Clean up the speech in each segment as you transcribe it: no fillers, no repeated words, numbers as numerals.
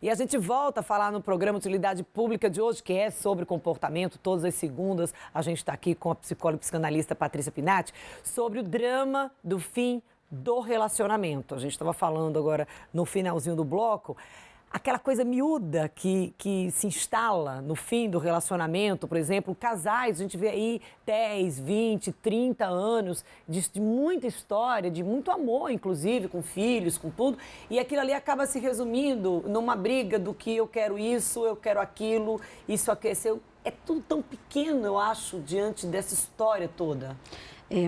E a gente volta a falar no programa Utilidade Pública de hoje, que é sobre comportamento. Todas as segundas a gente está aqui com a psicóloga e psicanalista Patrícia Pinatti sobre o drama do fim do relacionamento. A gente estava falando agora no finalzinho do bloco, aquela coisa miúda que se instala no fim do relacionamento, por exemplo, casais, a gente vê aí 10, 20, 30 anos de muita história, de muito amor, inclusive, com filhos, com tudo, e aquilo ali acaba se resumindo numa briga do que eu quero isso, eu quero aquilo, isso aqueceu. É tudo tão pequeno, eu acho, diante dessa história toda.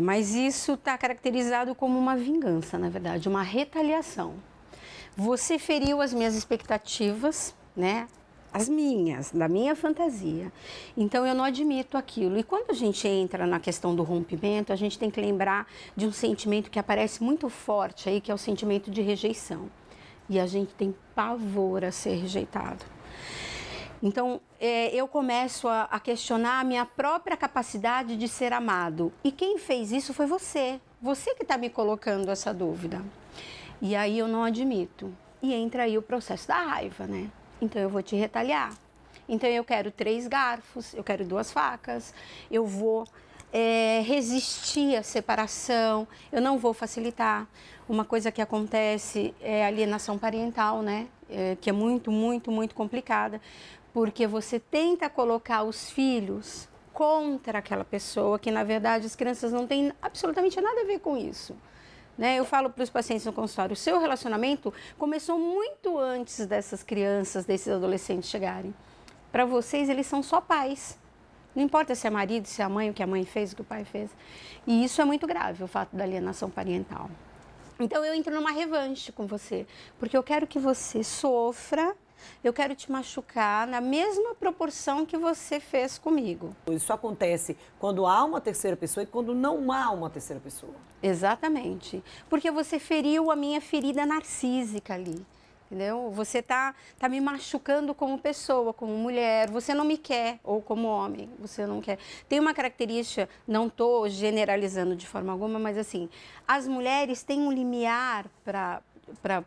Mas isso está caracterizado como uma vingança, na verdade, uma retaliação. Você feriu as minhas expectativas, né? As minhas, da minha fantasia. Então, eu não admito aquilo. E quando a gente entra na questão do rompimento, a gente tem que lembrar de um sentimento que aparece muito forte aí, que é o sentimento de rejeição. E a gente tem pavor a ser rejeitado. Então, eu começo a questionar a minha própria capacidade de ser amado. E quem fez isso foi você. Você que está me colocando essa dúvida. E aí eu não admito. E entra aí o processo da raiva, né? Então eu vou te retaliar. Então eu quero 3 garfos, eu quero 2 facas, eu vou resistir à separação, eu não vou facilitar. Uma coisa que acontece é a alienação parental, né? Que é muito, muito, muito complicada, porque você tenta colocar os filhos contra aquela pessoa, que na verdade as crianças não têm absolutamente nada a ver com isso. Eu falo para os pacientes no consultório, o seu relacionamento começou muito antes dessas crianças, desses adolescentes chegarem. Para vocês, eles são só pais. Não importa se é marido, se é a mãe, o que a mãe fez, o que o pai fez. E isso é muito grave, o fato da alienação parental. Então, eu entro numa revanche com você, porque eu quero que você sofra, eu quero te machucar na mesma proporção que você fez comigo. Isso acontece quando há uma terceira pessoa e quando não há uma terceira pessoa. Exatamente. Porque você feriu a minha ferida narcísica ali. Entendeu? Você tá me machucando como pessoa, como mulher. Você não me quer, ou como homem, você não quer. Tem uma característica, não estou generalizando de forma alguma, mas assim, as mulheres têm um limiar para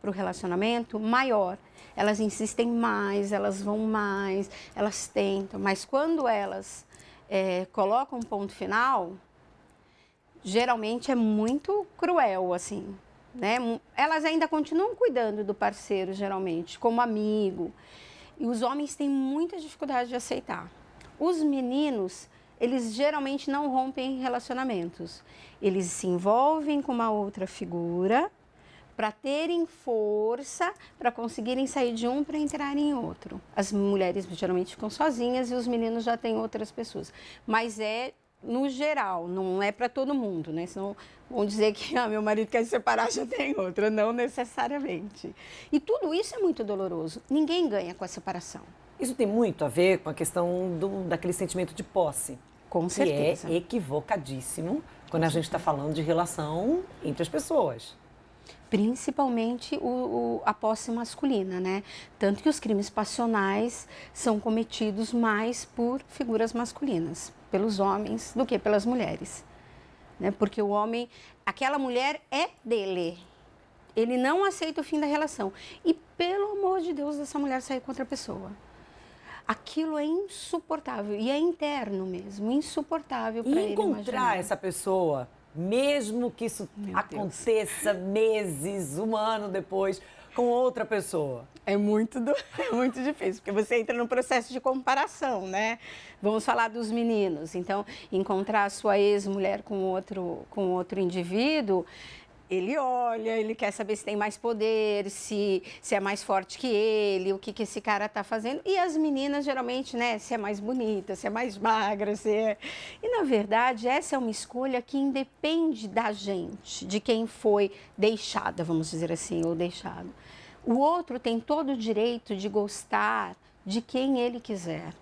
o relacionamento maior. Elas insistem mais, elas vão mais, elas tentam. Mas quando elas colocam um ponto final, geralmente é muito cruel, assim. Né? Elas ainda continuam cuidando do parceiro, geralmente, como amigo. E os homens têm muita dificuldade de aceitar. Os meninos, eles geralmente não rompem relacionamentos. Eles se envolvem com uma outra figura para terem força, para conseguirem sair de um para entrar em outro. As mulheres geralmente ficam sozinhas e os meninos já têm outras pessoas. Mas no geral, não é para todo mundo, né? Senão vão dizer que meu marido quer se separar, já tem outra. Não necessariamente. E tudo isso é muito doloroso. Ninguém ganha com a separação. Isso tem muito a ver com a questão daquele sentimento de posse. Com certeza. Que é equivocadíssimo quando a gente está falando de relação entre as pessoas. Principalmente a posse masculina, né? Tanto que os crimes passionais são cometidos mais por figuras masculinas, pelos homens, do que pelas mulheres. Né? Porque o homem, aquela mulher é dele. Ele não aceita o fim da relação. E, pelo amor de Deus, essa mulher sair com outra pessoa. Aquilo é insuportável. E é interno mesmo, insuportável para ele imaginar. Encontrar essa pessoa, mesmo que isso aconteça meses, um ano depois, com outra pessoa. É muito difícil, porque você entra num processo de comparação, né? Vamos falar dos meninos. Então, encontrar a sua ex-mulher com outro indivíduo, ele olha, ele quer saber se tem mais poder, se é mais forte que ele, o que esse cara está fazendo. E as meninas, geralmente, né, se é mais bonita, se é mais magra, se é... E, na verdade, essa é uma escolha que independe da gente, de quem foi deixada, vamos dizer assim, ou deixado. O outro tem todo o direito de gostar de quem ele quiser.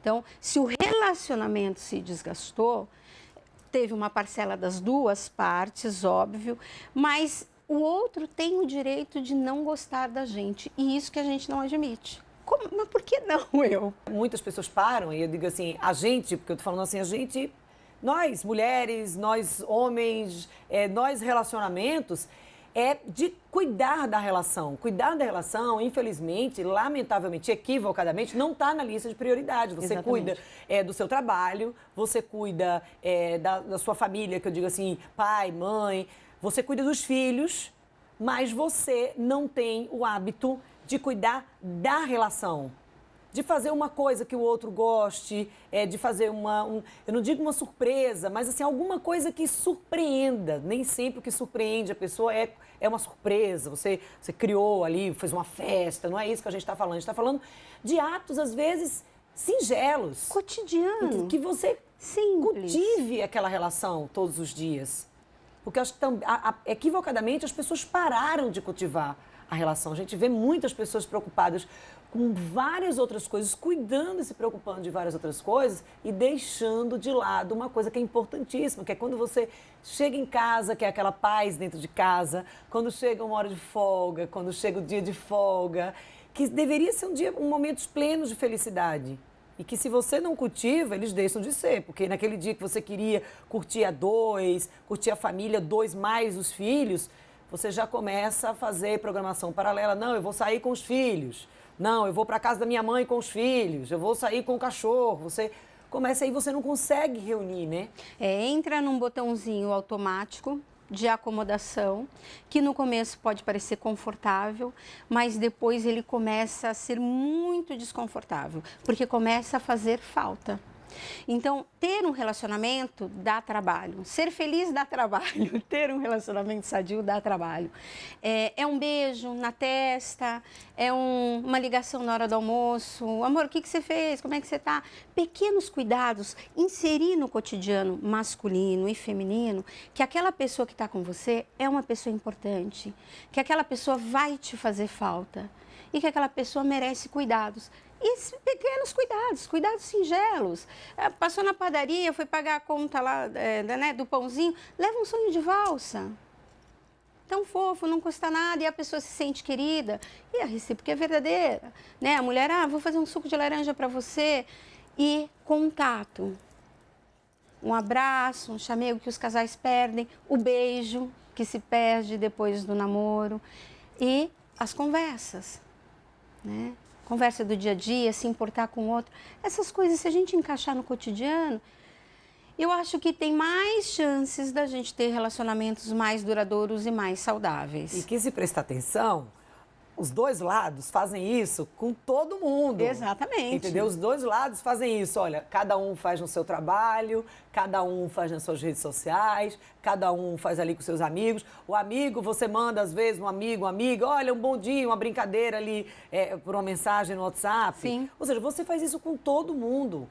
Então, se o relacionamento se desgastou, teve uma parcela das duas partes, óbvio, mas o outro tem o direito de não gostar da gente, e isso que a gente não admite. Mas por que não eu? Muitas pessoas param, e eu digo assim, a gente, porque eu tô falando assim, a gente, nós mulheres, nós homens, nós relacionamentos, é de cuidar da relação. Cuidar da relação, infelizmente, lamentavelmente, equivocadamente, não está na lista de prioridades. Você Exatamente. cuida do seu trabalho, você cuida da sua família, que eu digo assim, pai, mãe, você cuida dos filhos, mas você não tem o hábito de cuidar da relação. De fazer uma coisa que o outro goste, de fazer eu não digo uma surpresa, mas assim, alguma coisa que surpreenda. Nem sempre o que surpreende a pessoa é uma surpresa. Você criou ali, fez uma festa, não é isso que a gente está falando. A gente está falando de atos, às vezes, singelos. Cotidiano. Que você Simples. cultive aquela relação todos os dias. Porque eu acho que equivocadamente as pessoas pararam de cultivar a relação. A gente vê muitas pessoas preocupadas com várias outras coisas, cuidando e se preocupando de várias outras coisas e deixando de lado uma coisa que é importantíssima, que é quando você chega em casa, que é aquela paz dentro de casa, quando chega uma hora de folga, quando chega o dia de folga, que deveria ser um momentos plenos de felicidade. E que se você não cultiva, eles deixam de ser. Porque naquele dia que você queria curtir a dois, curtir a família, dois mais os filhos, você já começa a fazer programação paralela. Não, eu vou sair com os filhos. Não, eu vou para a casa da minha mãe com os filhos. Eu vou sair com o cachorro. Você começa aí, você não consegue reunir, né? Entra num botãozinho automático de acomodação, que no começo pode parecer confortável, mas depois ele começa a ser muito desconfortável, porque começa a fazer falta. Então, ter um relacionamento dá trabalho. Ser feliz dá trabalho. Ter um relacionamento sadio dá trabalho. É um beijo na testa, uma ligação na hora do almoço. Amor, o que você fez? Como é que você está? Pequenos cuidados, inserir no cotidiano masculino e feminino que aquela pessoa que está com você é uma pessoa importante, que aquela pessoa vai te fazer falta e que aquela pessoa merece cuidados. E pequenos cuidados singelos. Passou na padaria, foi pagar a conta lá do pãozinho, leva um sonho de valsa. Tão fofo, não custa nada e a pessoa se sente querida. E a recíproca é verdadeira. Né? A mulher, vou fazer um suco de laranja para você. E contato. Um abraço, um chamego que os casais perdem, o beijo que se perde depois do namoro e as conversas, né? Conversa do dia a dia, se importar com o outro. Essas coisas, se a gente encaixar no cotidiano, eu acho que tem mais chances da gente ter relacionamentos mais duradouros e mais saudáveis. E que se prestar atenção, os dois lados fazem isso com todo mundo. Exatamente. Entendeu? Os dois lados fazem isso. Olha, cada um faz no seu trabalho, cada um faz nas suas redes sociais, cada um faz ali com seus amigos. O amigo, você manda às vezes um amigo, uma amiga, olha, um bom dia, uma brincadeira ali por uma mensagem no WhatsApp. Sim. Ou seja, você faz isso com todo mundo.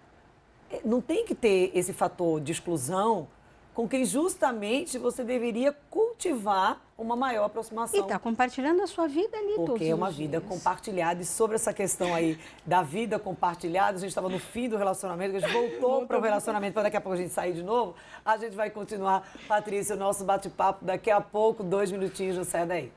Não tem que ter esse fator de exclusão com quem justamente você deveria cultivar uma maior aproximação. E está compartilhando a sua vida ali todos os dias. Porque é uma vida compartilhada. E sobre essa questão aí da vida compartilhada, a gente estava no fim do relacionamento, a gente voltou para o relacionamento, para daqui a pouco a gente sair de novo. A gente vai continuar, Patrícia, o nosso bate-papo daqui a pouco, 2 minutinhos, não sai daí.